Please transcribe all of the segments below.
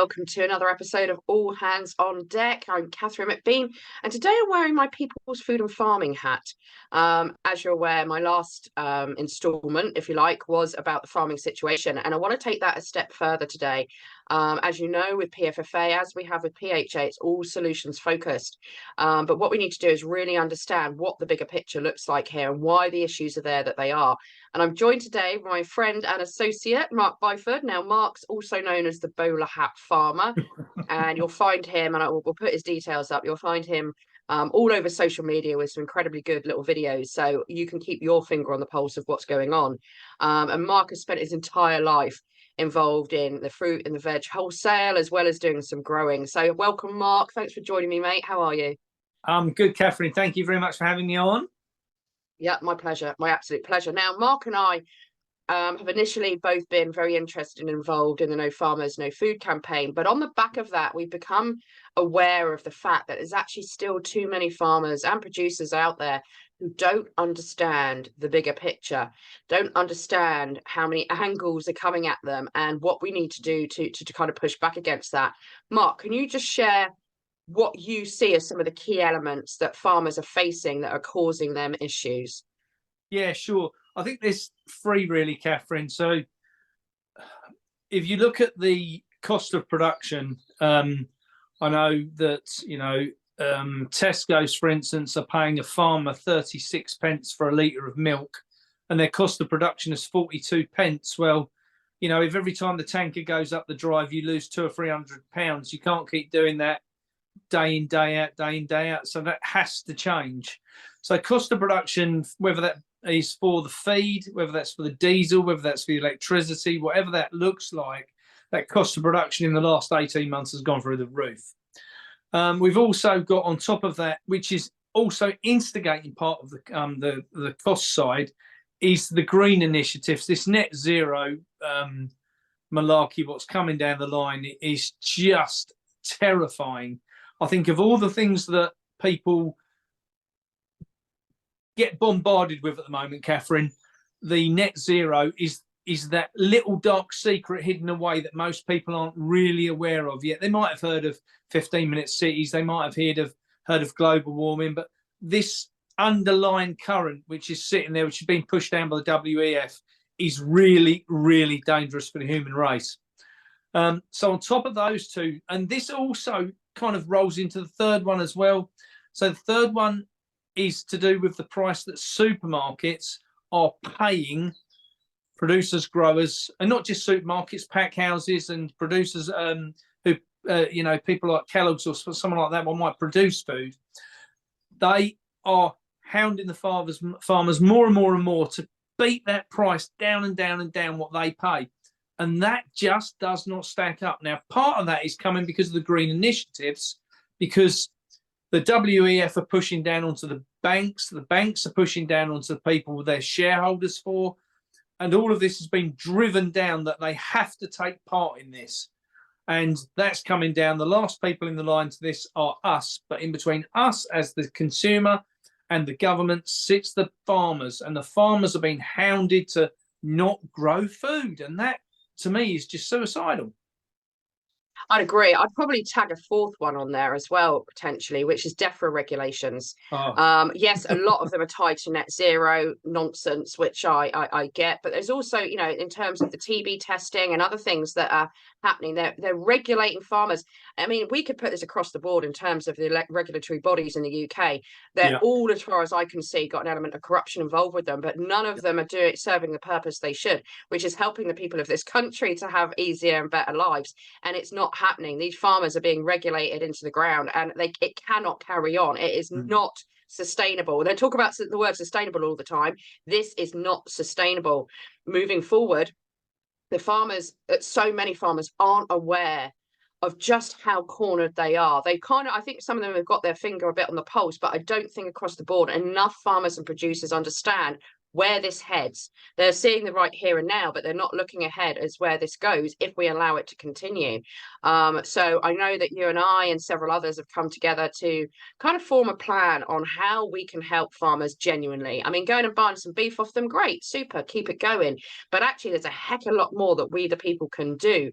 welcome to another episode of All Hands on Deck. I'm Katherine McBean, and today I'm wearing my People's Food and Farming hat. As you're aware, my last instalment, if you like, was about the farming situation, and I want to take that a step further today. As you know, with PFFA, as we have with PHA, it's all solutions focused. But what we need to do is really understand what the bigger picture looks like here and why the issues are there that they are. And I'm joined today by my friend and associate, Mark Byford. Now, Mark's also known as the bowler hat farmer, and you'll find him, and we'll put his details up. You'll find him all over social media with some incredibly good little videos, so you can keep your finger on the pulse of what's going on. And Mark has spent his entire life involved in the fruit and the veg wholesale, as well as doing some growing. So welcome, Mark. Thanks for joining me, mate. How are you? I'm good, Katherine. Thank you very much for having me on. Yeah, my pleasure. My absolute pleasure. Now, Mark and I have initially both been very interested and involved in the No Farmers, No Food campaign. But on the back of that, we've become aware of the fact that there's actually still too many farmers and producers out there who don't understand the bigger picture, don't understand how many angles are coming at them and what we need to do to kind of push back against that. Mark, can you just share what you see as some of the key elements that farmers are facing that are causing them issues? Yeah, sure. I think there's three really, Katherine. So if you look at the cost of production, I know that, Tesco's, for instance, are paying a farmer 36 pence for a litre of milk, and their cost of production is 42 pence. Well, if every time the tanker goes up the drive, you lose £200 or £300, you can't keep doing that day in, day out, day in, day out. So that has to change. So cost of production, whether that is for the feed, whether that's for the diesel, whether that's for the electricity, whatever that looks like, that cost of production in the last 18 months has gone through the roof. We've also got on top of that, which is also instigating part of the cost side, is the green initiatives. This net zero malarkey, what's coming down the line, is just terrifying. I think of all the things that people get bombarded with at the moment, Katherine, the net zero is that little dark secret hidden away that most people aren't really aware of yet. They might have heard of 15-minute cities, they might have heard of global warming, but this underlying current, which is sitting there, which is being pushed down by the WEF, is really, really dangerous for the human race. So on top of those two, and this also kind of rolls into the third one as well. So the third one is to do with the price that supermarkets are paying producers, growers, and not just supermarkets, pack houses and producers who, people like Kellogg's or someone like that one might produce food. They are hounding the farmers more and more and more to beat that price down and down and down what they pay. And that just does not stack up. Now, part of that is coming because of the green initiatives, because the WEF are pushing down onto the banks are pushing down onto the people they're shareholders for, and all of this has been driven down that they have to take part in this. And that's coming down. The last people in the line to this are us, but in between us as the consumer and the government sits the farmers, and the farmers are being hounded to not grow food, and that, to me, is just suicidal. I'd agree. I'd probably tag a fourth one on there as well, potentially, which is DEFRA regulations. Yes, a lot of them are tied to net zero nonsense, which I get. But there's also, in terms of the TB testing and other things that are happening, they're regulating farmers. I mean, we could put this across the board in terms of the regulatory bodies in the UK. They're all, as far as I can see, got an element of corruption involved with them, but none of them are serving the purpose they should, which is helping the people of this country to have easier and better lives. And it's not happening. These farmers are being regulated into the ground, and it cannot carry on. It is not sustainable. They talk about the word sustainable all the time. This is not sustainable moving forward. The farmers, so many farmers aren't aware of just how cornered they are. I think some of them have got their finger a bit on the pulse, but I don't think across the board enough farmers and producers understand where this heads. They're seeing the right here and now, but they're not looking ahead as where this goes if we allow it to continue. So I know that you and I and several others have come together to kind of form a plan on how we can help farmers genuinely. I mean, going and buying some beef off them, great, super, keep it going. But actually, there's a heck of a lot more that we, the people, can do.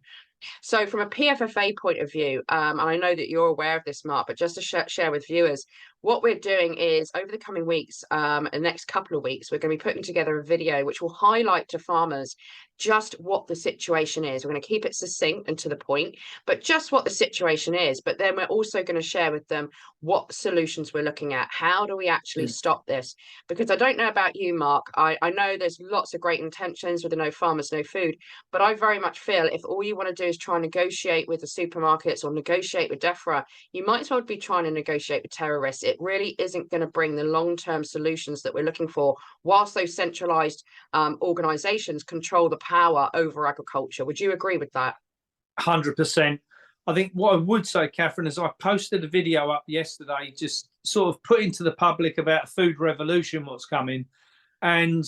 So from a PFFA point of view, and I know that you're aware of this, Mark, but just to share with viewers, what we're doing is over the coming weeks, and the next couple of weeks, we're going to be putting together a video which will highlight to farmers just what the situation is. We're going to keep it succinct and to the point, but just what the situation is. But then we're also going to share with them what solutions we're looking at. How do we actually stop this? Because I don't know about you, Mark. I know there's lots of great intentions with the no farmers, no food, but I very much feel if all you want to do is try and negotiate with the supermarkets or negotiate with DEFRA, you might as well be trying to negotiate with terrorists. It really isn't going to bring the long-term solutions that we're looking for, whilst those centralized organizations control the power over agriculture. Would you agree with that? 100%. I think what I would say, Katherine, is I posted a video up yesterday, just sort of putting to the public about food revolution, what's coming. And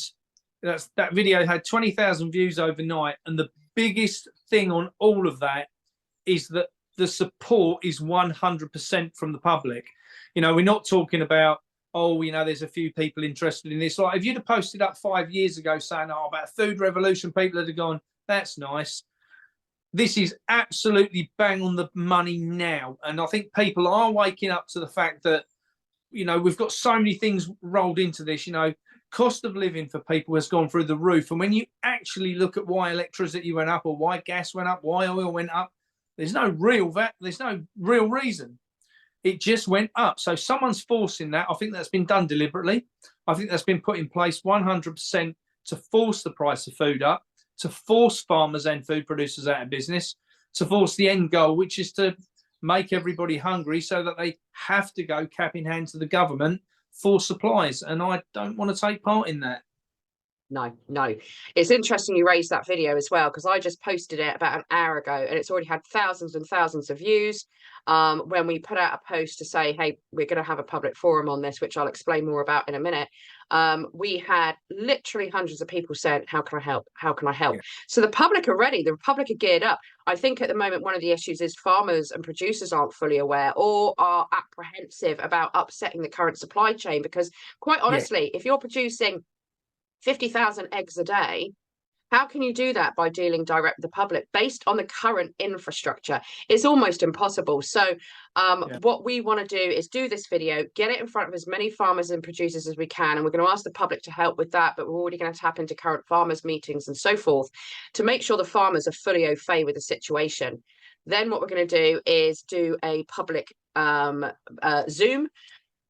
that video had 20,000 views overnight. And the biggest thing on all of that is that the support is 100% from the public. You know, we're not talking about, oh, you know, there's a few people interested in this. Like, if you'd have posted up 5 years ago saying, oh, about food revolution, people would have gone, that's nice. This is absolutely bang on the money now. And I think people are waking up to the fact that, you know, we've got so many things rolled into this. You know, cost of living for people has gone through the roof. And when you actually look at why electricity went up or why gas went up, why oil went up, there's no real reason. It just went up. So someone's forcing that. I think that's been done deliberately. I think that's been put in place 100% to force the price of food up, to force farmers and food producers out of business, to force the end goal, which is to make everybody hungry so that they have to go cap in hand to the government for supplies. And I don't want to take part in that. No. It's interesting you raised that video as well, because I just posted it about an hour ago and it's already had thousands and thousands of views. When we put out a post to say, hey, we're going to have a public forum on this, which I'll explain more about in a minute, we had literally hundreds of people saying, how can I help? How can I help? Yeah. So the public are ready. The public are geared up. I think at the moment, one of the issues is farmers and producers aren't fully aware or are apprehensive about upsetting the current supply chain, because quite honestly, if you're producing 50,000 eggs a day, how can you do that by dealing direct with the public based on the current infrastructure? It's almost impossible. So what we want to do is do this video, get it in front of as many farmers and producers as we can. And we're going to ask the public to help with that, but we're already going to tap into current farmers meetings and so forth to make sure the farmers are fully au fait with the situation. Then what we're going to do is do a public Zoom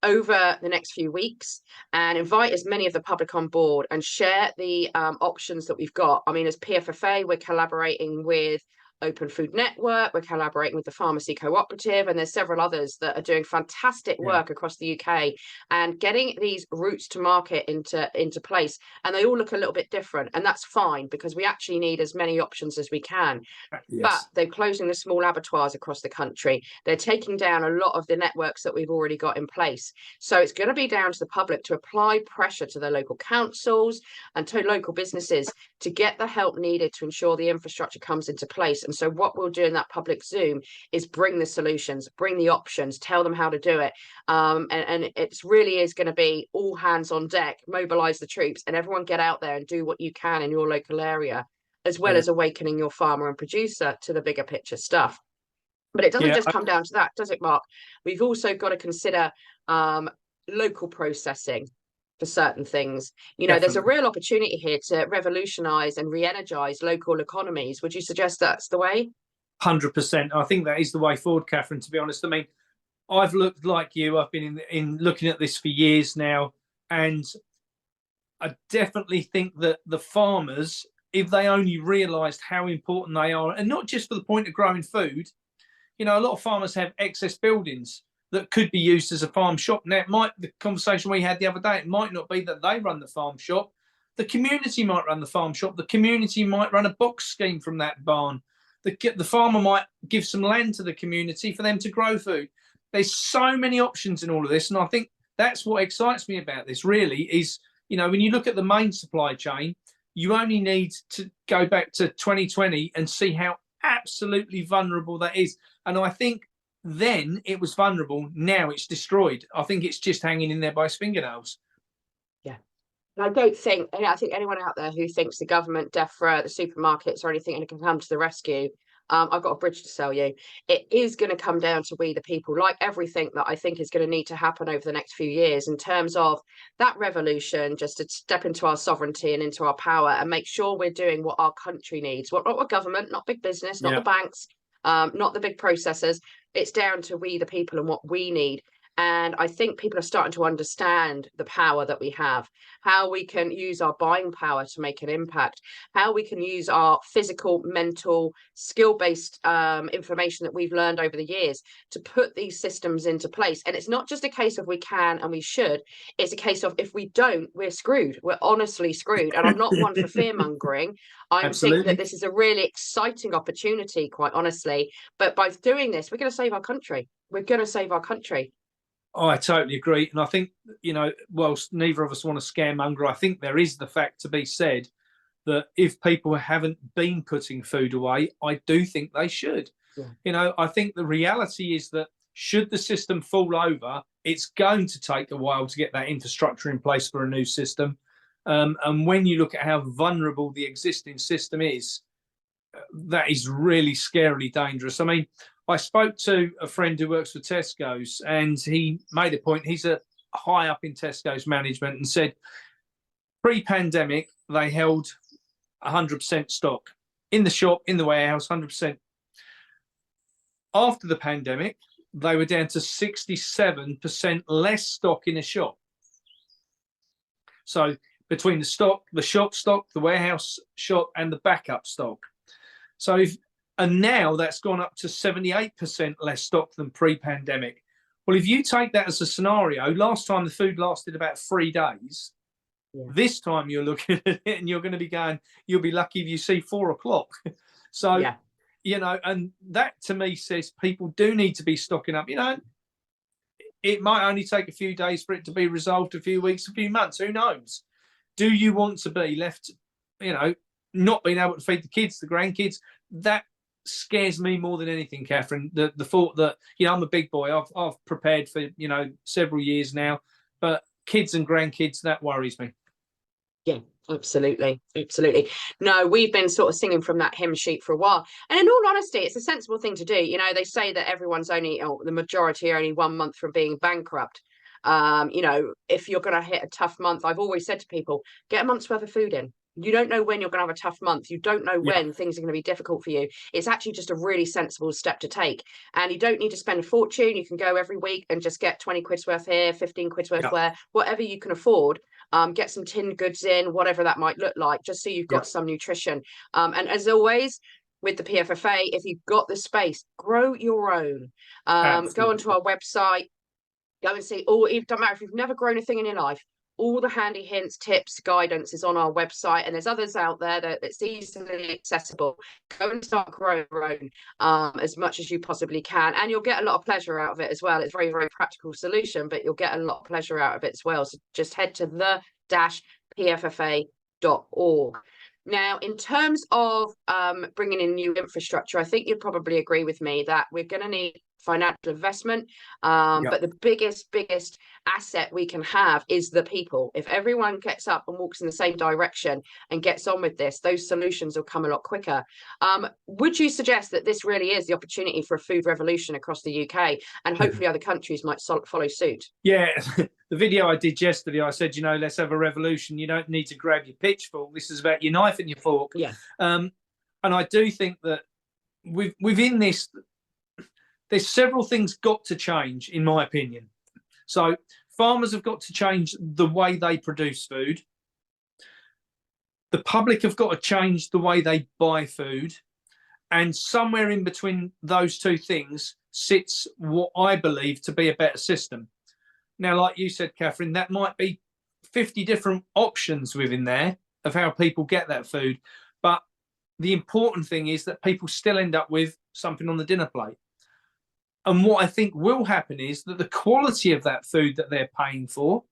over the next few weeks and invite as many of the public on board and share the options that we've got. I mean, as PFFA, we're collaborating with Open Food Network, we're collaborating with the Pharmacy Cooperative, and there's several others that are doing fantastic work across the UK and getting these routes to market into place. And they all look a little bit different, and that's fine because we actually need as many options as we can. But they're closing the small abattoirs across the country. They're taking down a lot of the networks that we've already got in place. So it's going to be down to the public to apply pressure to their local councils and to local businesses to get the help needed to ensure the infrastructure comes into place. And so what we'll do in that public Zoom is bring the solutions, bring the options, tell them how to do it. And it really is going to be all hands on deck, mobilize the troops, and everyone get out there and do what you can in your local area, as well as awakening your farmer and producer to the bigger picture stuff. But it doesn't just come down to that, does it, Mark? We've also got to consider local processing for certain things. You know, there's a real opportunity here to revolutionize and re-energize local economies. Would you suggest that's the way? 100%. I think that is the way forward, Katherine, to be honest. I mean, I've looked like you. I've been in looking at this for years now. And I definitely think that the farmers, if they only realised how important they are, and not just for the point of growing food, you know, a lot of farmers have excess buildings that could be used as a farm shop. Now, the conversation we had the other day, it might not be that they run the farm shop. The community might run the farm shop. The community might run a box scheme from that barn. The farmer might give some land to the community for them to grow food. There's so many options in all of this. And I think that's what excites me about this, really, is, you know, when you look at the main supply chain, you only need to go back to 2020 and see how absolutely vulnerable that is. And I think then it was vulnerable. Now it's destroyed. I think it's just hanging in there by its fingernails. Yeah. And I think anyone out there who thinks the government, DEFRA, the supermarkets or anything can come to the rescue, I've got a bridge to sell you. It is going to come down to we the people, like everything that I think is going to need to happen over the next few years in terms of that revolution, just to step into our sovereignty and into our power and make sure we're doing what our country needs. Not what government, not big business, not the banks, not the big processors. It's down to we the people and what we need. And I think people are starting to understand the power that we have, how we can use our buying power to make an impact, how we can use our physical, mental, skill-based information that we've learned over the years to put these systems into place. And it's not just a case of we can and we should, it's a case of if we don't, we're screwed. We're honestly screwed. And I'm not one for fear-mongering. I think that this is a really exciting opportunity, quite honestly. But by doing this, we're going to save our country. We're going to save our country. Oh, I totally agree. And I think, whilst neither of us want to scaremonger, I think there is the fact to be said that if people haven't been putting food away, I do think they should. Yeah. I think the reality is that should the system fall over, it's going to take a while to get that infrastructure in place for a new system. And when you look at how vulnerable the existing system is, that is really scarily dangerous. I mean, I spoke to a friend who works for Tesco's, and he made a point. He's a high up in Tesco's management, and said pre-pandemic they held 100% stock in the shop, in the warehouse, 100%. After the pandemic, they were down to 67% less stock in a shop. So between the stock, the shop stock, the warehouse stock, and the backup stock. So and now that's gone up to 78% less stock than pre-pandemic. Well, if you take that as a scenario, last time the food lasted about 3 days. Yeah. This time you're looking at it and you're going to be going, you'll be lucky if you see 4 o'clock. So, yeah. And that to me says people do need to be stocking up. It might only take a few days for it to be resolved, a few weeks, a few months. Who knows? Do you want to be left, not being able to feed the kids, the grandkids? That scares me more than anything, Katherine. The thought that I'm a big boy. I've prepared for several years now, but kids and grandkids, that worries me. Yeah, absolutely. No, we've been sort of singing from that hymn sheet for a while, and in all honesty, it's a sensible thing to do. They say that everyone's the majority are only 1 month from being bankrupt. If you're going to hit a tough month, I've always said to people, get a month's worth of food in. You don't know when you're going to have a tough month. You don't know when things are going to be difficult for you. It's actually just a really sensible step to take. And you don't need to spend a fortune. You can go every week and just get 20 quid's worth here, 15 quid's worth there, whatever you can afford. Get some tinned goods in, whatever that might look like, just so you've got some nutrition. And as always, with the PFFA, if you've got the space, grow your own. Go onto our website, go and see. Or it doesn't matter if you've never grown a thing in your life. All the handy hints, tips, guidance is on our website, and there's others out there that it's easily accessible. Go and start growing your own as much as you possibly can, and you'll get a lot of pleasure out of it as well. It's a very, very practical solution, but you'll get a lot of pleasure out of it as well. So just head to the-pffa.org. Now, in terms of bringing in new infrastructure, I think you'd probably agree with me that we're going to need financial investment. But the biggest asset we can have is the people. If everyone gets up and walks in the same direction and gets on with this, those solutions will come a lot quicker. Would you suggest that this really is the opportunity for a food revolution across the UK, and hopefully other countries might follow suit? Yeah, the video I did yesterday, I said, let's have a revolution. You don't need to grab your pitchfork. This is about your knife and your fork. Yeah. And I do think that within this, there's several things got to change, in my opinion. So farmers have got to change the way they produce food. The public have got to change the way they buy food. And somewhere in between those two things sits what I believe to be a better system. Now, like you said, Katherine, that might be 50 different options within there of how people get that food. But the important thing is that people still end up with something on the dinner plate. And what I think will happen is that the quality of that food that they're paying for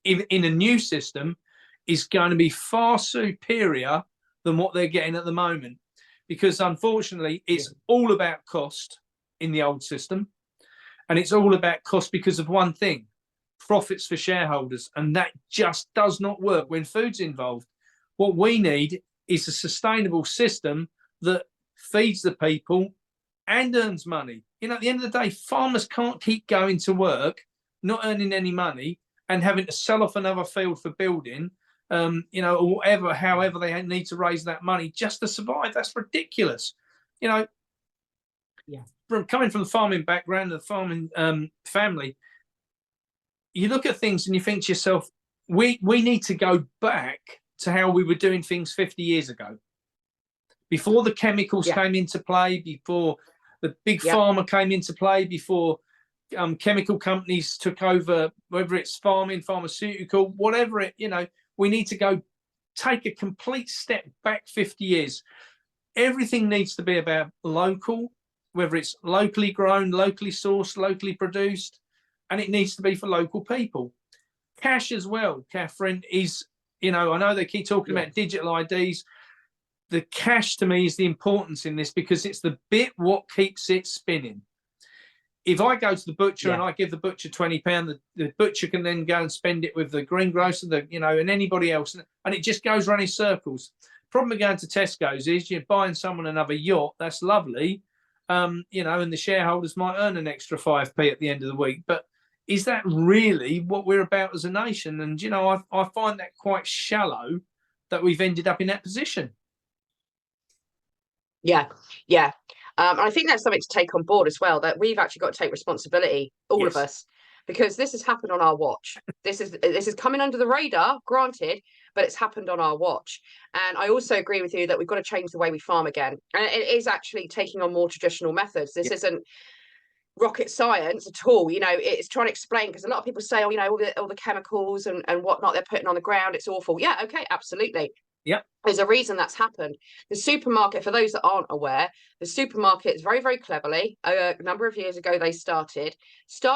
in a new system is going to be far superior than what they're getting at the moment. Because unfortunately, it's all about cost in the old system. And it's all about cost because of one thing, profits for shareholders. And that just does not work when food's involved. What we need is a sustainable system that feeds the people, and earns money. You know, at the end of the day, farmers can't keep going to work, not earning any money, and having to sell off another field for building, you know, or whatever, however they need to raise that money just to survive. That's ridiculous. You know, from coming from the farming background, the farming family, you look at things and you think to yourself, we need to go back to how we were doing things 50 years ago. Before the chemicals came into play, before the big pharma came into play, before chemical companies took over, whether it's farming, pharmaceutical, whatever it, you know, we need to go take a complete step back 50 years. Everything needs to be about local, whether it's locally grown, locally sourced, locally produced, and it needs to be for local people. Cash as well, Katherine, is, you know, I know they keep talking about digital IDs. The cash to me is the importance in this, because it's the bit what keeps it spinning. If I go to the butcher and I give the butcher £20, the butcher can then go and spend it with the greengrocer, you know, and anybody else, and it just goes around in circles. Problem with going to Tesco's is you're buying someone another yacht. That's lovely, you know, and the shareholders might earn an extra 5p at the end of the week. But is that really what we're about as a nation? And, you know, I find that quite shallow that we've ended up in that position. Yeah. I think that's something to take on board as well, that we've actually got to take responsibility, all of us, because this has happened on our watch. This is coming under the radar, granted, but it's happened on our watch. And I also agree with you that we've got to change the way we farm again. And it is actually taking on more traditional methods. This isn't rocket science at all. You know, it's trying to explain, because a lot of people say, oh, you know, all the chemicals and whatnot they're putting on the ground, it's awful. Yeah, okay, absolutely. There's a reason that's happened. The supermarket, for those that aren't aware, the supermarkets very, very cleverly, a number of years ago, they started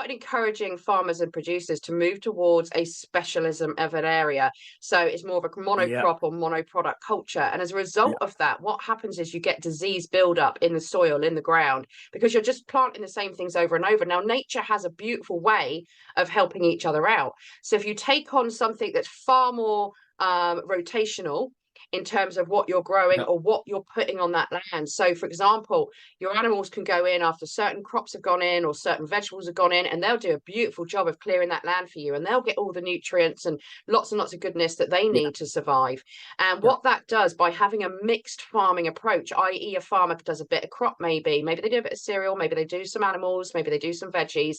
encouraging farmers and producers to move towards a specialism of an area. So it's more of a monocrop or monoproduct culture. And as a result of that, what happens is you get disease buildup in the soil, in the ground, because you're just planting the same things over and over. Now, nature has a beautiful way of helping each other out. So if you take on something that's far more rotational in terms of what you're growing or what you're putting on that land. So, for example, your animals can go in after certain crops have gone in or certain vegetables have gone in, and they'll do a beautiful job of clearing that land for you, and they'll get all the nutrients and lots of goodness that they need to survive. And what that does, by having a mixed farming approach, i.e. a farmer does a bit of crop, maybe they do a bit of cereal, maybe they do some animals, maybe they do some veggies.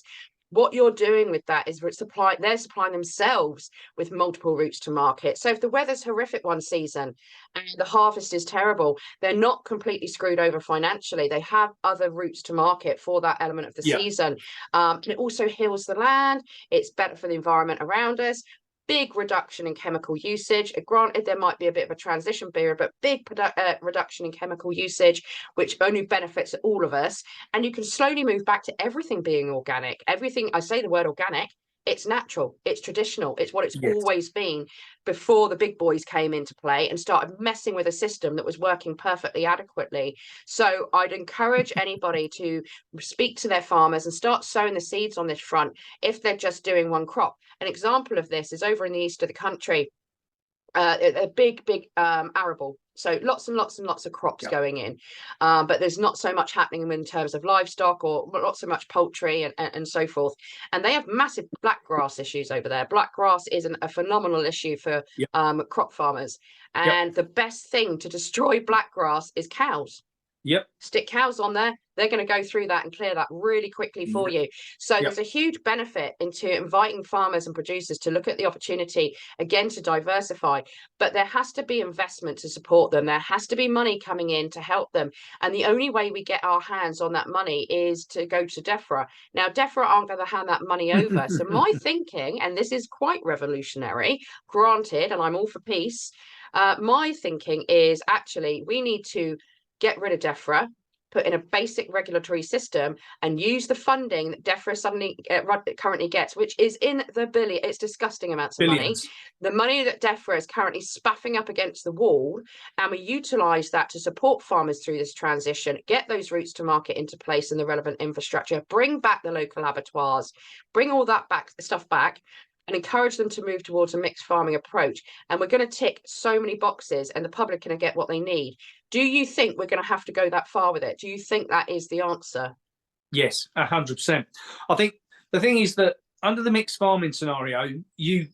What you're doing with that is they're supplying themselves with multiple routes to market. So if the weather's horrific one season and the harvest is terrible, they're not completely screwed over financially. They have other routes to market for that element of the season. And it also heals the land. It's better for the environment around us. Big reduction in chemical usage. Granted, there might be a bit of a transition period, but big reduction in chemical usage, which only benefits all of us. And you can slowly move back to everything being organic. Everything, I say the word organic, it's natural, it's traditional, it's what it's always been before the big boys came into play and started messing with a system that was working perfectly adequately. So I'd encourage anybody to speak to their farmers and start sowing the seeds on this front if they're just doing one crop. An example of this is over in the east of the country, a big arable. So lots and lots of crops going in, but there's not so much happening in terms of livestock or not so much poultry and so forth. And they have massive blackgrass issues over there. Blackgrass is a phenomenal issue for crop farmers. And the best thing to destroy blackgrass is cows. Stick cows on there, they're going to go through that and clear that really quickly for you. So there's a huge benefit into inviting farmers and producers to look at the opportunity again to diversify, but there has to be investment to support them. There has to be money coming in to help them, and the only way we get our hands on that money is to go to DEFRA. Now, DEFRA aren't going to hand that money over. So my thinking, and this is quite revolutionary, granted, and I'm all for peace, my thinking is actually we need to get rid of DEFRA, put in a basic regulatory system, and use the funding that DEFRA currently gets, which is in the billion. It's disgusting amounts of money. The money that DEFRA is currently spaffing up against the wall, and we utilise that to support farmers through this transition, get those routes to market into place and the relevant infrastructure, bring back the local abattoirs, bring all that stuff back. and encourage them to move towards a mixed farming approach. And we're going to tick so many boxes and the public are going to get what they need. Do you think we're going to have to go that far with it? Do you think that is the answer? Yes, 100%. I think the thing is that under the mixed farming scenario, you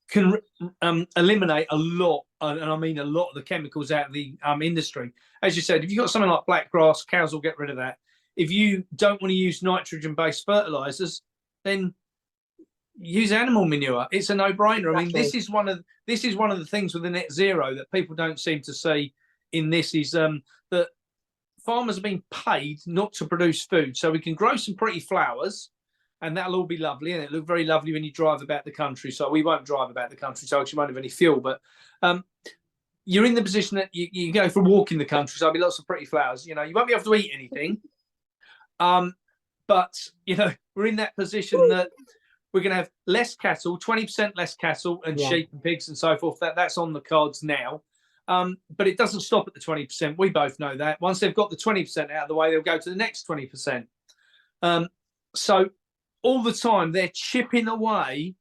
can eliminate a lot, and I mean a lot of the chemicals out of the industry. As you said, if you've got something like black grass, cows will get rid of that. If you don't want to use nitrogen-based fertilizers, then use animal manure. It's a no-brainer. Exactly. I mean, this is one of the things with the net zero that people don't seem to see in this is that farmers are being paid not to produce food, so we can grow some pretty flowers, and that'll all be lovely, and it look very lovely when you drive about the country. So we won't drive about the country, so you won't have any fuel. But you're in the position that you go for a walk in the country, so there'll be lots of pretty flowers. You know, you won't be able to eat anything, but you know, we're in that position that we're going to have less cattle, 20% less cattle and sheep and pigs and so forth. That's on the cards now. But it doesn't stop at the 20%. We both know that. Once they've got the 20% out of the way, they'll go to the next 20%. So all the time, they're chipping away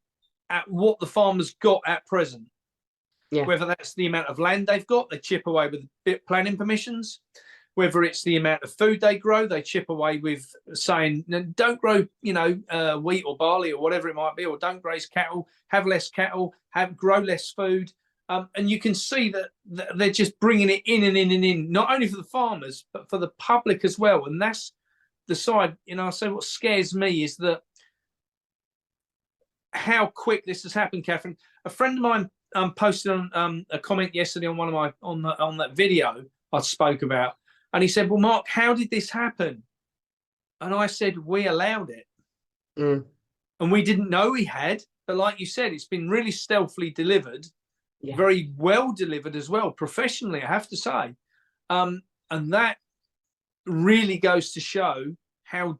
at what the farmer's got at present. Yeah. Whether that's the amount of land they've got, they chip away with planning permissions. Whether it's the amount of food they grow, they chip away with saying, don't grow, you know, wheat or barley or whatever it might be, or don't graze cattle, have less cattle, grow less food. And you can see that they're just bringing it in and in and in, not only for the farmers, but for the public as well. And that's the side, you know, I say what scares me is that how quick this has happened, Katherine. A friend of mine posted on a comment yesterday on one of my on that video I spoke about, and he said, well, Mark, how did this happen? And I said, we allowed it. And we didn't know we had, but like you said, it's been really stealthily delivered. Yeah. Very well delivered as well, professionally, I have to say. And that really goes to show how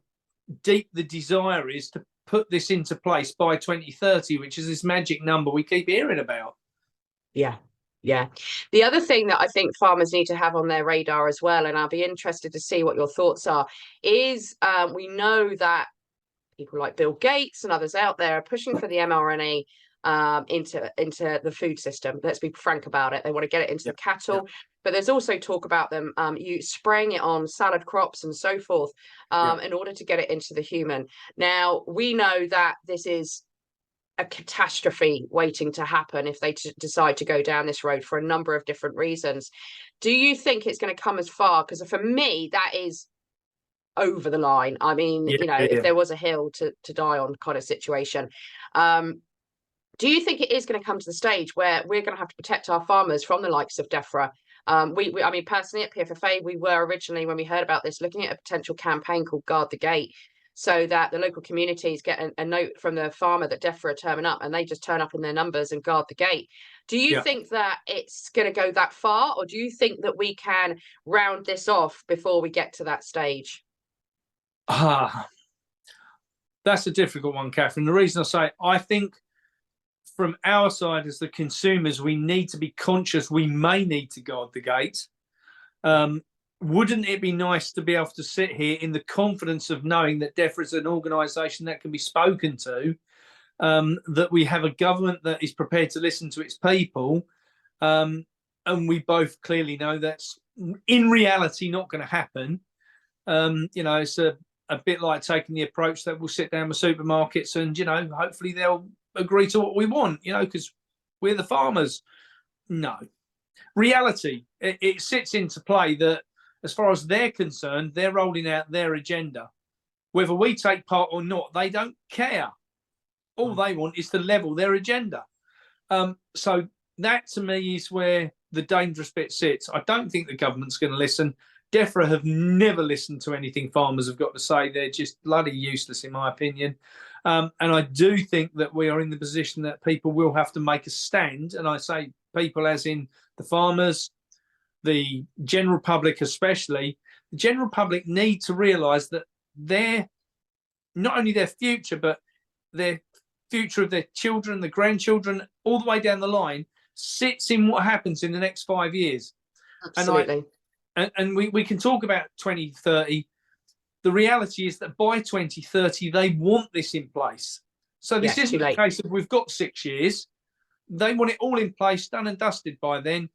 deep the desire is to put this into place by 2030, which is this magic number we keep hearing about. Yeah. Yeah. The other thing that I think farmers need to have on their radar as well, and I'll be interested to see what your thoughts are, is we know that people like Bill Gates and others out there are pushing for the mRNA into the food system. Let's be frank about it. They want to get it into the cattle, but there's also talk about them spraying it on salad crops and so forth in order to get it into the human. Now, we know that this is a catastrophe waiting to happen if they decide to go down this road for a number of different reasons. Do you think it's going to come as far? Because for me, that is over the line. I mean, you know, if there was a hill to die on kind of situation. Do you think it is going to come to the stage where we're going to have to protect our farmers from the likes of DEFRA? I mean, personally at PFFA, we were originally, when we heard about this, looking at a potential campaign called Guard the Gate, so that the local communities get a note from the farmer that DEFRA are turning up, and they just turn up in their numbers and guard the gate. Do you think that it's going to go that far, or do you think that we can round this off before we get to that stage? That's a difficult one, Katherine. The reason I say, I think from our side as the consumers, we need to be conscious we may need to guard the gate. Wouldn't it be nice to be able to sit here in the confidence of knowing that DEFRA is an organisation that can be spoken to, that we have a government that is prepared to listen to its people, and we both clearly know that's in reality not going to happen. You know, it's a bit like taking the approach that we'll sit down with supermarkets and, you know, hopefully they'll agree to what we want, you know, because we're the farmers. No. Reality, it sits into play that as far as they're concerned, they're rolling out their agenda. Whether we take part or not, they don't care. All they want is to level their agenda. So that, to me, is where the dangerous bit sits. I don't think the government's going to listen. DEFRA have never listened to anything farmers have got to say. They're just bloody useless, in my opinion. And I do think that we are in the position that people will have to make a stand. And I say people as in the farmers, the general public especially. The general public need to realise that their, not only their future, but their future of their children, the grandchildren, all the way down the line, sits in what happens in the next 5 years. Absolutely. And we can talk about 2030. The reality is that by 2030, they want this in place. So this Yes, too isn't a late. case of we've got 6 years. They want it all in place, done and dusted by then.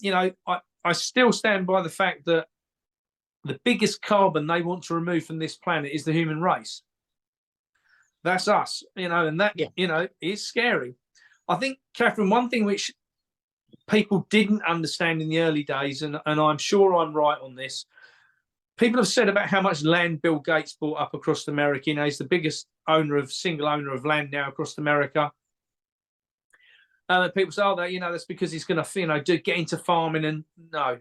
You know, I still stand by the fact that the biggest carbon they want to remove from this planet is the human race. That's us, you know, and that, you know, is scary. I think, Katherine, one thing which people didn't understand in the early days, and I'm sure I'm right on this, people have said about how much land Bill Gates bought up across America. You know, he's the biggest single owner of land now across America. People say, oh, that, you know, that's because he's going to, you know, get into farming. And no,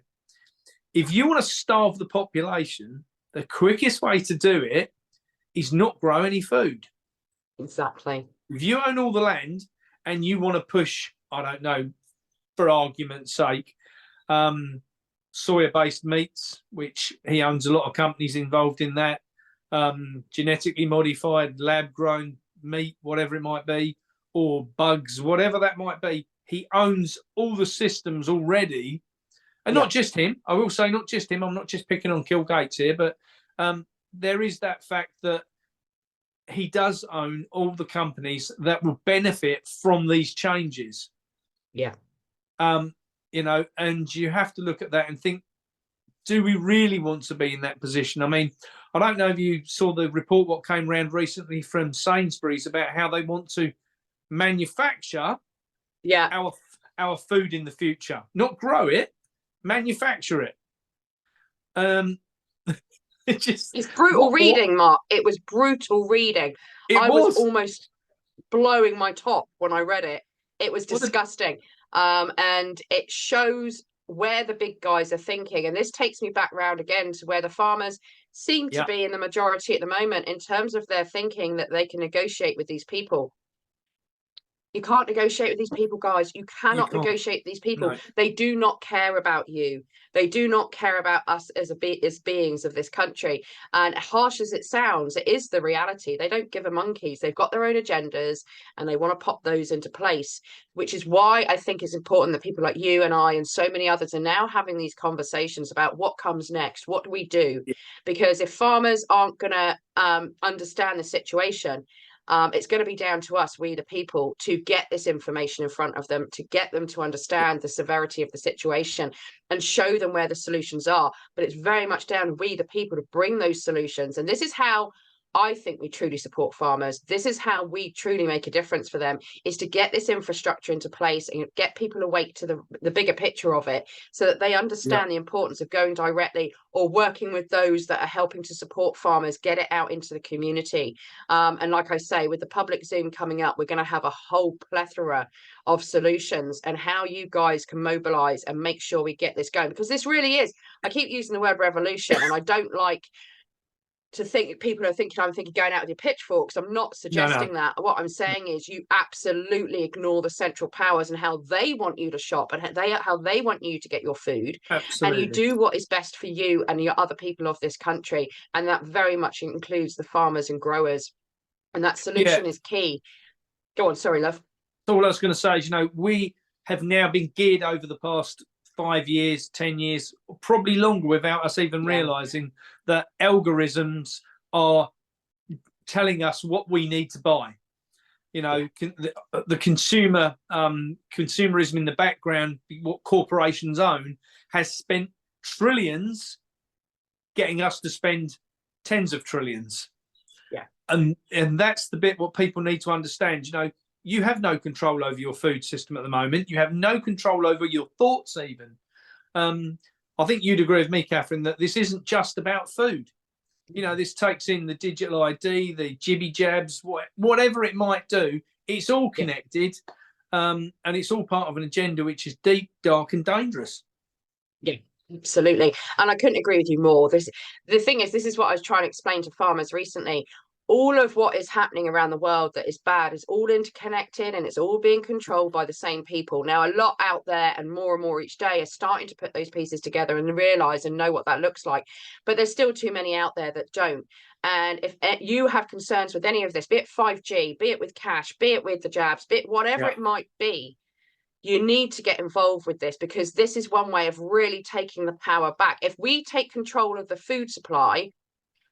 if you want to starve the population, the quickest way to do it is not grow any food. Exactly. If you own all the land and you want to push, I don't know, for argument's sake, soya-based meats, which he owns a lot of companies involved in that, genetically modified, lab-grown meat, whatever it might be, or bugs, whatever that might be. He owns all the systems already. And not just him. I will say not just him. I'm not just picking on Bill Gates here, but there is that fact that he does own all the companies that will benefit from these changes. Yeah. You know, and you have to look at that and think, do we really want to be in that position? I mean, I don't know if you saw the report what came around recently from Sainsbury's about how they want to manufacture our food in the future, not grow it, manufacture it. It's brutal reading, Mark. It was brutal reading. I was almost blowing my top when I read it. It was disgusting. And it shows where the big guys are thinking. And this takes me back round again to where the farmers seem to be in the majority at the moment in terms of their thinking that they can negotiate with these people. You can't negotiate with these people, guys. You cannot negotiate with these people. No. They do not care about you. They do not care about us as beings of this country. And harsh as it sounds, it is the reality. They don't give a monkeys. They've got their own agendas and they want to pop those into place, which is why I think it's important that people like you and I and so many others are now having these conversations about what comes next. What do we do? Yeah. Because if farmers aren't going to understand the situation, it's going to be down to us, we the people, to get this information in front of them, to get them to understand the severity of the situation and show them where the solutions are. But it's very much down to we the people to bring those solutions. And this is how I think we truly support farmers. This is how we truly make a difference for them, is to get this infrastructure into place and get people awake to the bigger picture of it so that they understand the importance of going directly or working with those that are helping to support farmers, get it out into the community. And like I say, with the public Zoom coming up, we're going to have a whole plethora of solutions and how you guys can mobilize and make sure we get this going, because this really is, I keep using the word revolution, and I don't like to think people are thinking I'm thinking going out with your pitchforks. I'm not suggesting that. What I'm saying is you absolutely ignore the central powers and how they want you to shop and how they want you to get your food. Absolutely. And you do what is best for you and your other people of this country. And that very much includes the farmers and growers. And that solution is key. Go on. Sorry, love. So all I was going to say is, you know, we have now been geared over the past 5 years, 10 years, probably longer, without us even realizing that algorithms are telling us what we need to buy. You know, the consumerism in the background, what corporations own, has spent trillions getting us to spend tens of trillions. Yeah. And that's the bit what people need to understand. You know, you have no control over your food system at the moment. You have no control over your thoughts even. I think you'd agree with me, Katherine, that this isn't just about food. You know, this takes in the digital ID, the jibby jabs, whatever it might do. It's all connected, and it's all part of an agenda which is deep, dark, and dangerous. Yeah, absolutely. And I couldn't agree with you more. The thing is, this is what I was trying to explain to farmers recently. All of what is happening around the world that is bad is all interconnected and it's all being controlled by the same people. Now, a lot out there and more each day are starting to put those pieces together and realize and know what that looks like. But there's still too many out there that don't. And if you have concerns with any of this, be it 5G, be it with cash, be it with the jabs, be it whatever it might be, you need to get involved with this, because this is one way of really taking the power back. If we take control of the food supply,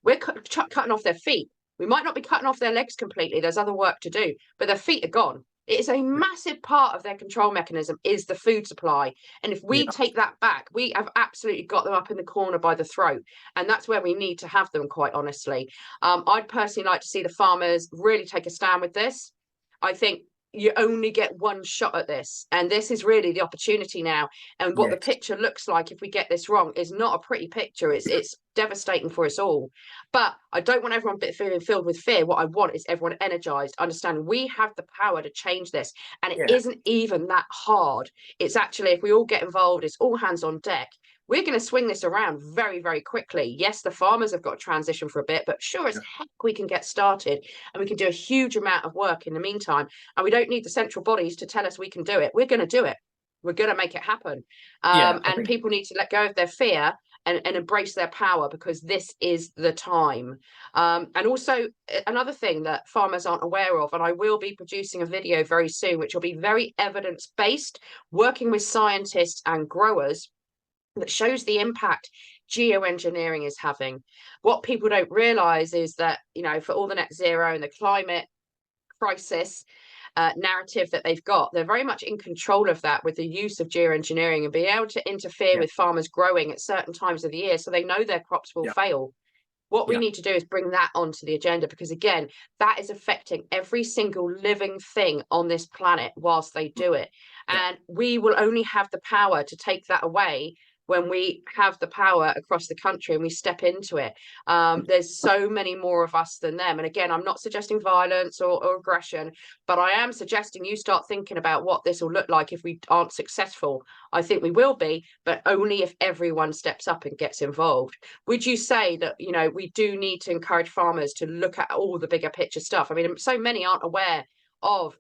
we're cutting off their feet. We might not be cutting off their legs completely. There's other work to do, but their feet are gone. It is a massive part of their control mechanism is the food supply. And if we take that back, we have absolutely got them up in the corner by the throat. And that's where we need to have them, quite honestly. I'd personally like to see the farmers really take a stand with this. I think you only get one shot at this, and this is really the opportunity now. And what the picture looks like if we get this wrong is not a pretty picture. It's devastating for us all. But I don't want everyone feeling filled with fear. What I want is everyone energized, understand we have the power to change this, and it isn't even that hard. It's actually, if we all get involved, it's all hands on deck. We're going to swing this around very, very quickly. Yes, the farmers have got to transition for a bit, but sure as heck we can get started, and we can do a huge amount of work in the meantime. And we don't need the central bodies to tell us we can do it. We're going to do it. We're going to make it happen. And people need to let go of their fear and embrace their power, because this is the time. And also another thing that farmers aren't aware of, and I will be producing a video very soon, which will be very evidence-based, working with scientists and growers, that shows the impact geoengineering is having. What people don't realize is that, you know, for all the net zero and the climate crisis narrative that they've got, they're very much in control of that with the use of geoengineering and being able to interfere with farmers growing at certain times of the year so they know their crops will fail. What we need to do is bring that onto the agenda, because again, that is affecting every single living thing on this planet whilst they do it. And we will only have the power to take that away when we have the power across the country and we step into it. There's so many more of us than them. And again, I'm not suggesting violence or aggression, but I am suggesting you start thinking about what this will look like if we aren't successful. I think we will be, but only if everyone steps up and gets involved. Would you say that, you know, we do need to encourage farmers to look at all the bigger picture stuff? I mean, so many aren't aware of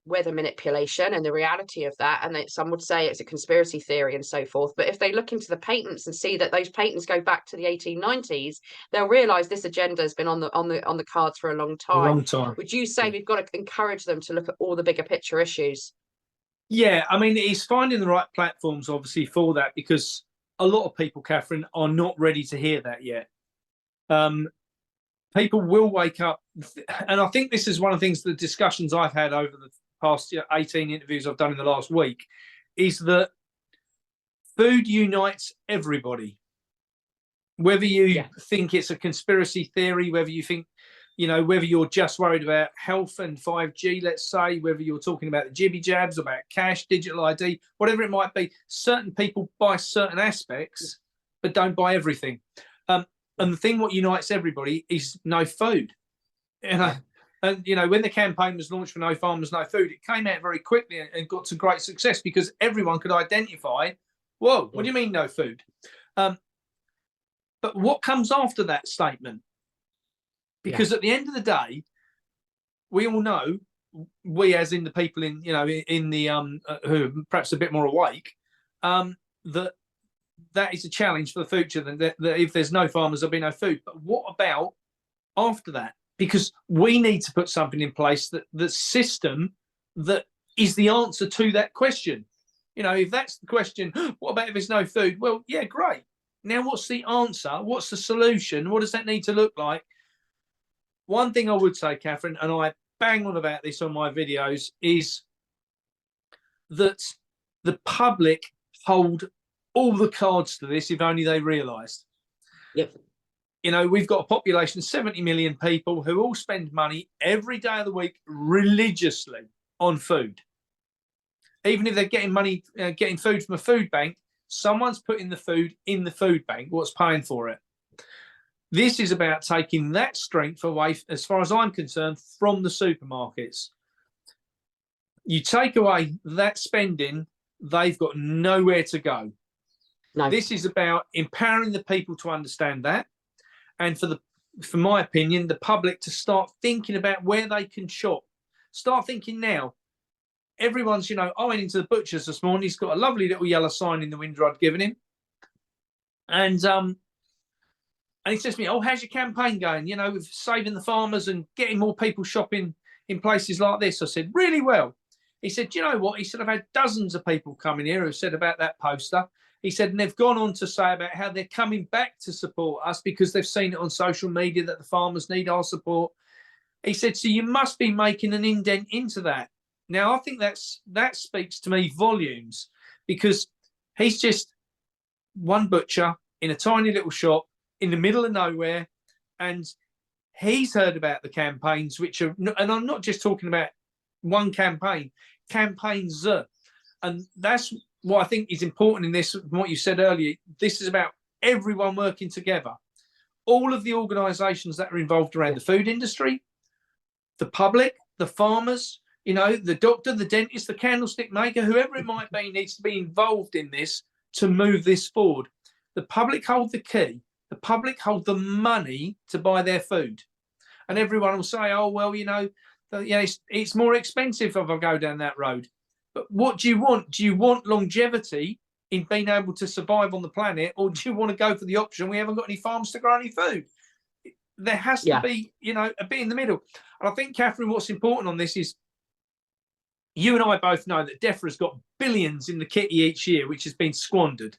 weather manipulation and the reality of that, and that some would say it's a conspiracy theory and so forth. But if they look into the patents and see that those patents go back to the 1890s, they'll realize this agenda has been on the cards for a long time. A long time. Would you say we've got to encourage them to look at all the bigger picture issues? Yeah, I mean, it's finding the right platforms, obviously, for that, because a lot of people, Katherine, are not ready to hear that yet. People will wake up, and I think this is one of the things, the discussions I've had over the past 18 interviews I've done in the last week, is that food unites everybody. Whether you think it's a conspiracy theory, whether you think, you know, whether you're just worried about health and 5G, let's say, whether you're talking about the jibby jabs, about cash, digital ID, whatever it might be, certain people buy certain aspects, but don't buy everything. And the thing what unites everybody is no food. And you know, when the campaign was launched for No Farmers, No Food, it came out very quickly and got to great success because everyone could identify, whoa, what do you mean no food? But what comes after that statement? Because at the end of the day, we all know, we as in the people in, you know, in the who are perhaps a bit more awake, that is a challenge for the future, that if there's no farmers, there'll be no food. But what about after that? Because we need to put something in place, that the system that is the answer to that question. You know, if that's the question, what about if there's no food? Well, yeah, great. Now, what's the answer? What's the solution? What does that need to look like? One thing I would say, Katherine, and I bang on about this on my videos, is that the public hold all the cards to this if only they realised. Yep. You know, we've got a population of 70 million people who all spend money every day of the week religiously on food. Even if they're getting money, getting food from a food bank, someone's putting the food in the food bank. What's paying for it? This is about taking that strength away, as far as I'm concerned, from the supermarkets. You take away that spending, they've got nowhere to go. No. This is about empowering the people to understand that, and for my opinion, the public to start thinking about where they can shop. Start thinking now. Everyone's, you know, I went into the butcher's this morning. He's got a lovely little yellow sign in the window I'd given him, and he says to me, "Oh, how's your campaign going? You know, with saving the farmers and getting more people shopping in places like this." I said, "Really well." He said, "Do you know what?" He said, "I've had dozens of people come in here who said about that poster." He said, and they've gone on to say about how they're coming back to support us because they've seen it on social media that the farmers need our support. He said, so you must be making an indent into that. Now, I think that speaks to me volumes, because he's just one butcher in a tiny little shop in the middle of nowhere, and he's heard about the campaigns, which are, and I'm not just talking about one campaign, campaigns, and that's what I think is important in this. What you said earlier, this is about everyone working together. All of the organisations that are involved around the food industry, the public, the farmers, the doctor, the dentist, the candlestick maker, whoever it might be, needs to be involved in this to move this forward. The public hold the key. The public hold the money to buy their food. And everyone will say, oh, well, it's more expensive if I go down that road. But what do you want? Do you want longevity in being able to survive on the planet, or do you want to go for the option we haven't got any farms to grow any food? There has to be, a bit in the middle. And I think, Katherine, what's important on this is you and I both know that DEFRA's got billions in the kitty each year, which has been squandered,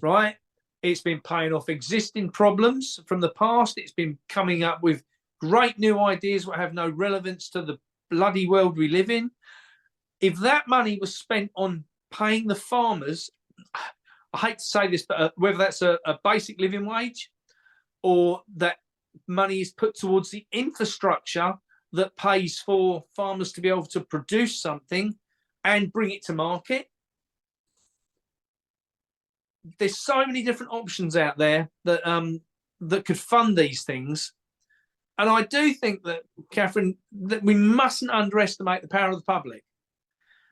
right? It's been paying off existing problems from the past. It's been coming up with great new ideas that have no relevance to the bloody world we live in. If that money was spent on paying the farmers, I hate to say this, but whether that's a basic living wage, or that money is put towards the infrastructure that pays for farmers to be able to produce something and bring it to market. There's so many different options out there that that could fund these things. And I do think that, Katherine, that we mustn't underestimate the power of the public.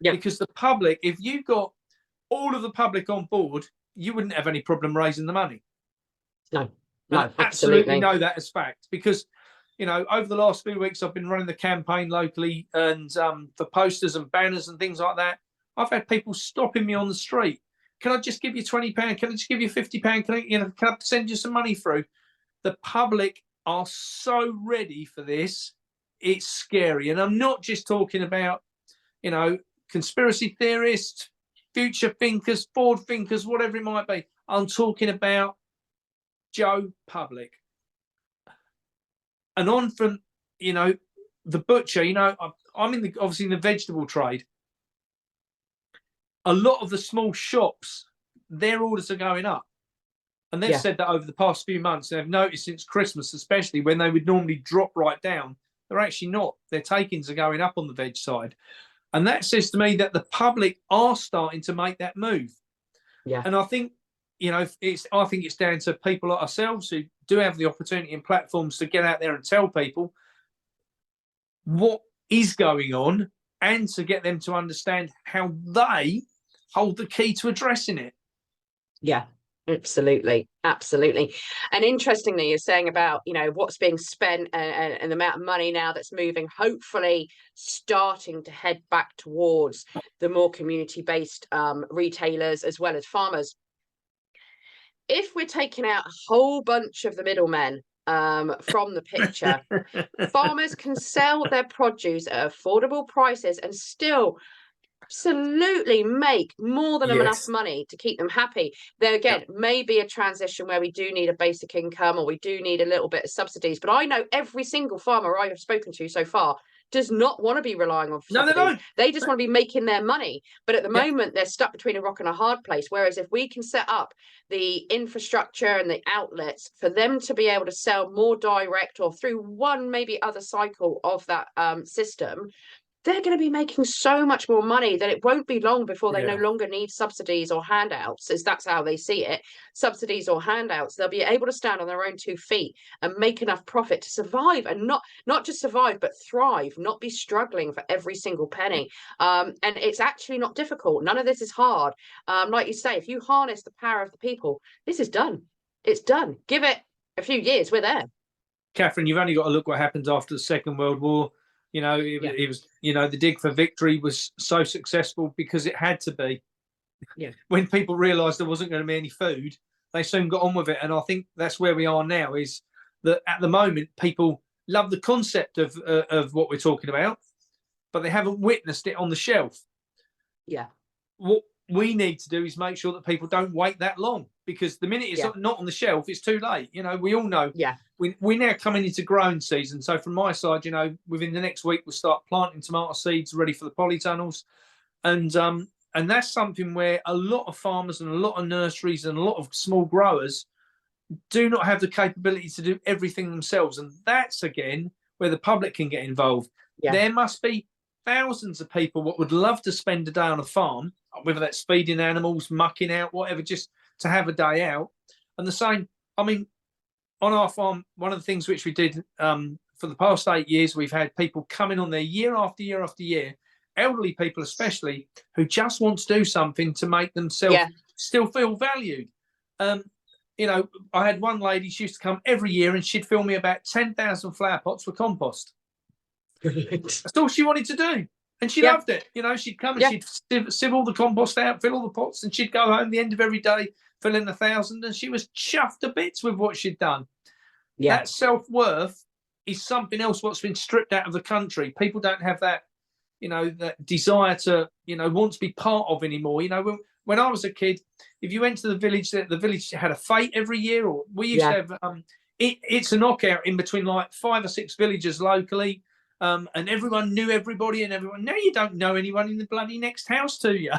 Because the public, if you got all of the public on board, you wouldn't have any problem raising the money. No, absolutely know that as fact. Because, over the last few weeks, I've been running the campaign locally, and for posters and banners and things like that, I've had people stopping me on the street. Can I just give you £20? Can I just give you £50? Can I send you some money through? The public are so ready for this. It's scary. And I'm not just talking about, conspiracy theorists, future thinkers, forward thinkers, whatever it might be. I'm talking about Joe Public. And on from, the butcher, I'm obviously in the vegetable trade. A lot of the small shops, their orders are going up. And they've said that over the past few months, they've noticed since Christmas, especially when they would normally drop right down, they're actually not. Their takings are going up on the veg side. And that says to me that the public are starting to make that move. And I think, I think it's down to people like ourselves who do have the opportunity and platforms to get out there and tell people what is going on, and to get them to understand how they hold the key to addressing it. Yeah, absolutely. And interestingly, you're saying about, what's being spent and the amount of money now that's moving, hopefully starting to head back towards the more community-based retailers as well as farmers. If we're taking out a whole bunch of the middlemen from the picture, farmers can sell their produce at affordable prices and still absolutely make more than enough money to keep them happy. There again, maybe a transition where we do need a basic income, or we do need a little bit of subsidies. But I know every single farmer I have spoken to so far does not want to be relying on subsidies. No, they just want to be making their money. But at the moment, they're stuck between a rock and a hard place. Whereas if we can set up the infrastructure and the outlets for them to be able to sell more direct, or through one maybe other cycle of that system, they're going to be making so much more money that it won't be long before they no longer need subsidies or handouts, as that's how they see it. Subsidies or handouts, they'll be able to stand on their own 2 feet and make enough profit to survive, and not just survive, but thrive, not be struggling for every single penny. And it's actually not difficult. None of this is hard. Like you say, if you harness the power of the people, this is done. It's done. Give it a few years, we're there. Katherine, you've only got to look what happened after the Second World War. It was, the dig for victory was so successful because it had to be. When people realised there wasn't going to be any food, they soon got on with it. And I think that's where we are now, is that at the moment, people love the concept of what we're talking about, but they haven't witnessed it on the shelf. What we need to do is make sure that people don't wait that long. because the minute it's not on the shelf, it's too late. You know, we all know. Yeah. We're now coming into growing season. So from my side, you know, within the next week, we'll start planting tomato seeds ready for the polytunnels. And that's something where a lot of farmers and a lot of nurseries and a lot of small growers do not have the capability to do everything themselves. And that's, again, where the public can get involved. Yeah. There must be thousands of people that would love to spend a day on a farm, whether that's feeding animals, mucking out, whatever, just to have a day out. And the same, I mean, on our farm, one of the things which we did for the past 8 years, we've had people coming on there year after year after year, elderly people especially, who just want to do something to make themselves still feel valued. You know, I had one lady, she used to come every year and she'd fill me about 10,000 flower pots with compost. That's all she wanted to do. And she loved it. You know, she'd come and she'd sieve all the compost out, fill all the pots, and she'd go home the end of every day, fill in 1,000, and she was chuffed to bits with what she'd done. Yeah. That self-worth is something else what's been stripped out of the country. People don't have that, you know, that desire to, you know, want to be part of anymore. You know, when I was a kid, if you went to the village had a fete every year, or we used to have, it's a knockout in between like 5 or 6 villages locally. And everyone knew everybody and everyone. Now you don't know anyone in the bloody next house to you.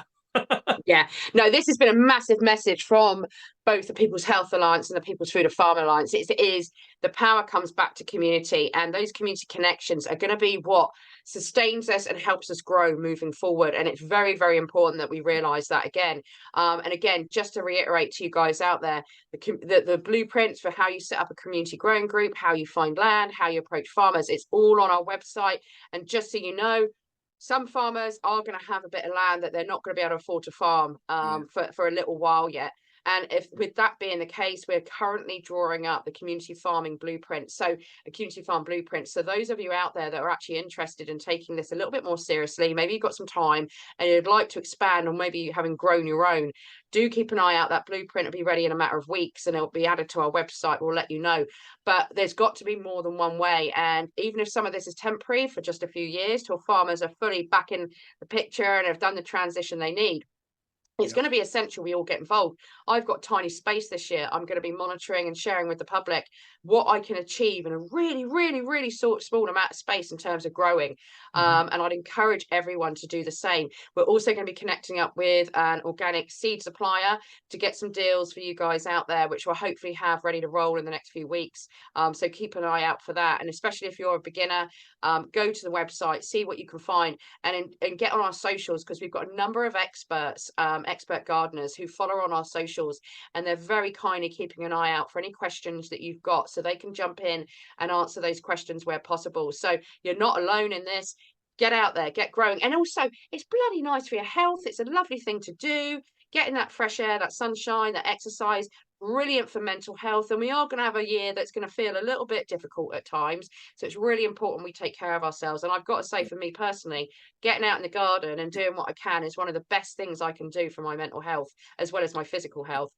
Yeah, no, this has been a massive message from both the People's Health Alliance and the People's Food and Farm Alliance. It is the power comes back to community, and those community connections are going to be what sustains us and helps us grow moving forward. And it's very, very important that we realise that again. And again, just to reiterate to you guys out there, the blueprints for how you set up a community growing group, how you find land, how you approach farmers, it's all on our website. And just so you know, some farmers are going to have a bit of land that they're not going to be able to afford to farm for a little while yet. And if with that being the case, we're currently drawing up the community farming blueprint. So a community farm blueprint. So those of you out there that are actually interested in taking this a little bit more seriously, maybe you've got some time and you'd like to expand, or maybe you haven't grown your own, do keep an eye out. That blueprint will be ready in a matter of weeks and it'll be added to our website. We'll let you know. But there's got to be more than one way. And even if some of this is temporary for just a few years till farmers are fully back in the picture and have done the transition they need, it's going to be essential we all get involved. I've got tiny space this year. I'm going to be monitoring and sharing with the public what I can achieve in a really, really, really small amount of space in terms of growing. And I'd encourage everyone to do the same. We're also going to be connecting up with an organic seed supplier to get some deals for you guys out there, which we'll hopefully have ready to roll in the next few weeks. So keep an eye out for that. And especially if you're a beginner, go to the website, see what you can find, and get on our socials, because we've got a number of experts, expert gardeners who follow on our socials, and they're very kindly keeping an eye out for any questions that you've got, so they can jump in and answer those questions where possible. So you're not alone in this. Get out there, get growing. And also, it's bloody nice for your health. It's a lovely thing to do. Getting that fresh air, that sunshine, that exercise, brilliant for mental health. And we are going to have a year that's going to feel a little bit difficult at times. So it's really important we take care of ourselves. And I've got to say, for me personally, getting out in the garden and doing what I can is one of the best things I can do for my mental health, as well as my physical health,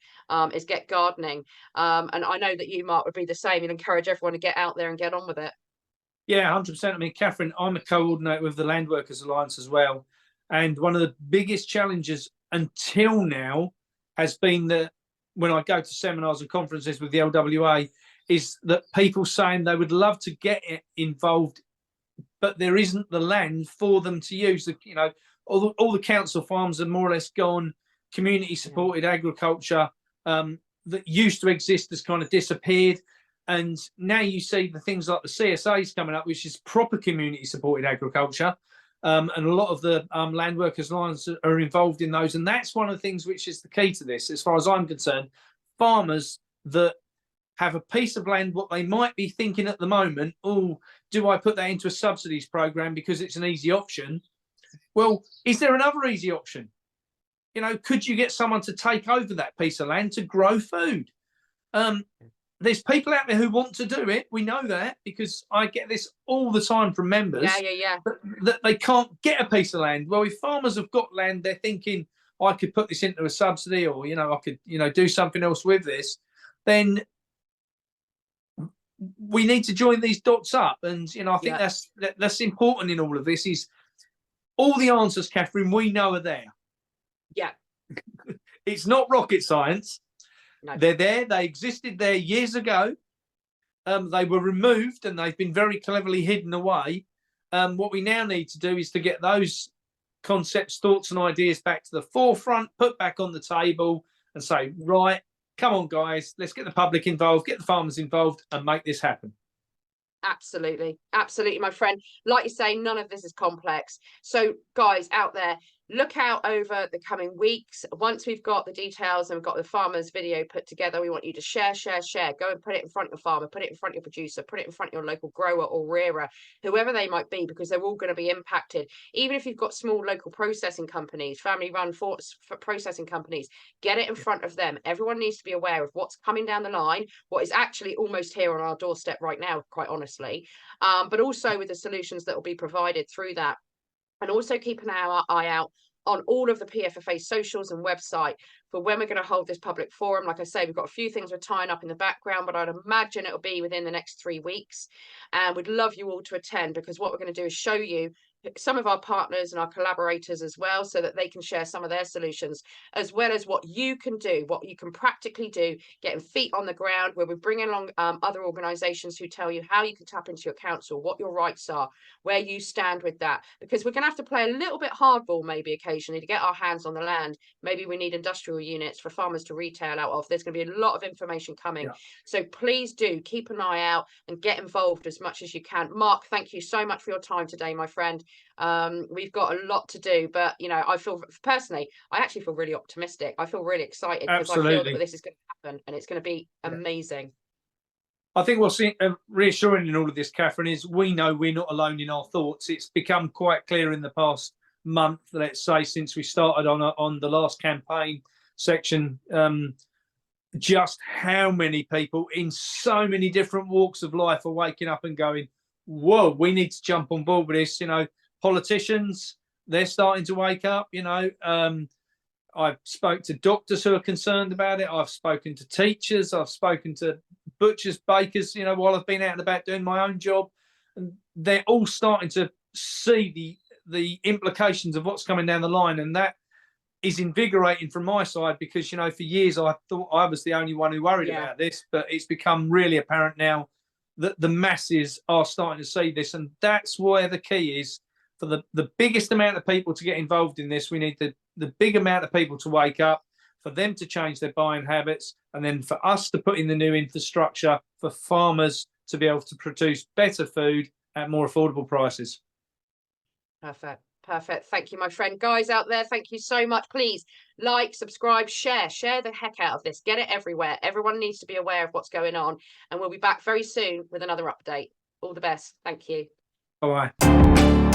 is get gardening. And I know that you, Mark, would be the same and encourage everyone to get out there and get on with it. Yeah, 100%. I mean, Katherine, I'm a coordinator with the Land Workers Alliance as well. And one of the biggest challenges until now has been that when I go to seminars and conferences with the LWA, is that people saying they would love to get involved, but there isn't the land for them to use. You know, all the council farms are more or less gone. Community supported agriculture that used to exist has kind of disappeared. And now you see the things like the CSAs coming up, which is proper community supported agriculture. And a lot of the Land Workers Alliance are involved in those. And that's one of the things which is the key to this, as far as I'm concerned. Farmers that have a piece of land, what they might be thinking at the moment, oh, do I put that into a subsidies program because it's an easy option? Well, is there another easy option? You know, could you get someone to take over that piece of land to grow food? There's people out there who want to do it. We know that, because I get this all the time from members. That they can't get a piece of land. Well, if farmers have got land, they're thinking, I could put this into a subsidy, or, you know, I could, you know, do something else with this. Then we need to join these dots up. And, you know, I think that's important in all of this, is all the answers, Katherine, we know are there. Yeah. It's not rocket science. No. They're there. They existed there years ago. They were removed and they've been very cleverly hidden away. What we now need to do is to get those concepts, thoughts and ideas back to the forefront, put back on the table and say, right, come on, guys, let's get the public involved, get the farmers involved and make this happen. Absolutely. Absolutely, my friend. Like you say, none of this is complex. So guys out there, look out over the coming weeks. Once we've got the details and we've got the farmers video put together, we want you to share. Go and put it in front of your farmer, put it in front of your producer, put it in front of your local grower or rearer, whoever they might be, because they're all going to be impacted. Even if you've got small local processing companies, family run for processing companies, get it in front of them. Everyone needs to be aware of what's coming down the line, what is actually almost here on our doorstep right now, quite honestly, but also with the solutions that will be provided through that. And also keep an eye out on all of the PFFA socials and website for when we're going to hold this public forum. Like I say, we've got a few things we're tying up in the background, but I'd imagine it'll be within the next 3 weeks. And we'd love you all to attend, because what we're going to do is show you some of our partners and our collaborators as well, so that they can share some of their solutions, as well as what you can do, what you can practically do, getting feet on the ground, where we're bringing along other organizations who tell you how you can tap into your council, what your rights are, where you stand with that, because we're going to have to play a little bit hardball maybe occasionally to get our hands on the land. Maybe we need industrial units for farmers to retail out of. There's going to be a lot of information coming. So please do keep an eye out and get involved as much as you can. Mark, thank you so much for your time today, my friend. We've got a lot to do, but you know, I feel personally, I actually feel really optimistic. I feel really excited, because I feel that this is going to happen and it's going to be amazing. I think what's reassuring in all of this, Katherine, is we know we're not alone in our thoughts. It's become quite clear in the past month, let's say, since we started on the last campaign section, just how many people in so many different walks of life are waking up and going, whoa, we need to jump on board with this. You know, politicians, they're starting to wake up. You know, I've spoken to doctors who are concerned about it. I've spoken to teachers. I've spoken to butchers, bakers, you know, while I've been out and about doing my own job. And they're all starting to see the implications of what's coming down the line. And that is invigorating from my side, because, you know, for years I thought I was the only one who worried about this, but it's become really apparent now that the masses are starting to see this. And that's where the key is. For the biggest amount of people to get involved in this, we need the big amount of people to wake up, for them to change their buying habits, and then for us to put in the new infrastructure for farmers to be able to produce better food at more affordable prices. Perfect. Thank you, my friend. Guys out there, thank you so much. Please like, subscribe, share the heck out of this. Get it everywhere. Everyone needs to be aware of what's going on, and we'll be back very soon with another update. All the best. Thank you. Bye-bye.